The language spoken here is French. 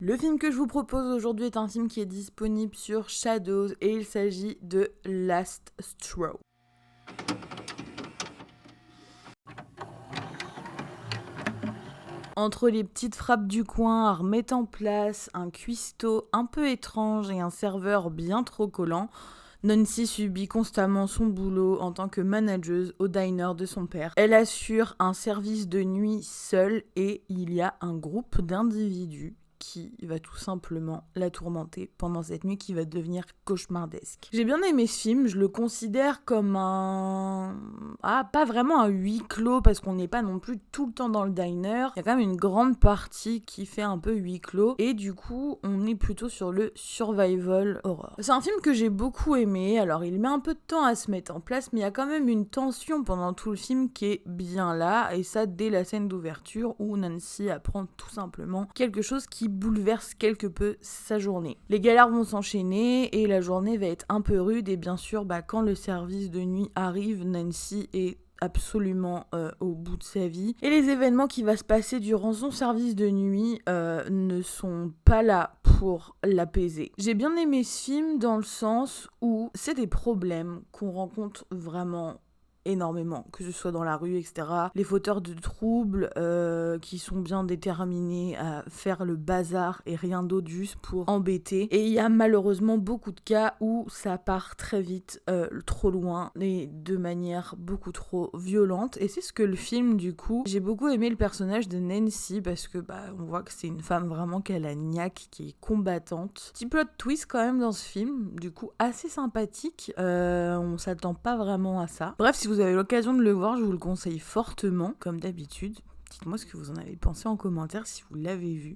Le film que je vous propose aujourd'hui est un film qui est disponible sur Shadows et il s'agit de Last Straw. Entre les petites frappes du coin à remettre en place, un cuistot un peu étrange et un serveur bien trop collant, Nancy subit constamment son boulot en tant que manageuse au diner de son père. Elle assure un service de nuit seule et il y a un groupe d'individus qui va tout simplement la tourmenter pendant cette nuit qui va devenir cauchemardesque. J'ai bien aimé ce film, je le considère comme un... pas vraiment un huis clos parce qu'on n'est pas non plus tout le temps dans le diner. Il y a quand même une grande partie qui fait un peu huis clos et du coup on est plutôt sur le survival horror. C'est un film que j'ai beaucoup aimé, alors il met un peu de temps à se mettre en place mais il y a quand même une tension pendant tout le film qui est bien là et ça dès la scène d'ouverture où Nancy apprend tout simplement quelque chose qui bouleverse quelque peu sa journée. Les galères vont s'enchaîner et la journée va être un peu rude et bien sûr quand le service de nuit arrive, Nancy est absolument au bout de sa vie. Et les événements qui vont se passer durant son service de nuit ne sont pas là pour l'apaiser. J'ai bien aimé ce film dans le sens où c'est des problèmes qu'on rencontre vraiment énormément, que ce soit dans la rue, etc. Les fauteurs de troubles qui sont bien déterminés à faire le bazar et rien d'autre juste pour embêter. Et il y a malheureusement beaucoup de cas où ça part très vite, trop loin et de manière beaucoup trop violente. Et c'est ce que le film, du coup, j'ai beaucoup aimé le personnage de Nancy parce que on voit que c'est une femme vraiment qui a la niaque, qui est combattante. Petit plot twist quand même dans ce film, du coup assez sympathique. On s'attend pas vraiment à ça. Bref, si vous avez l'occasion de le voir, je vous le conseille fortement, comme d'habitude. Dites-moi ce que vous en avez pensé en commentaire si vous l'avez vu.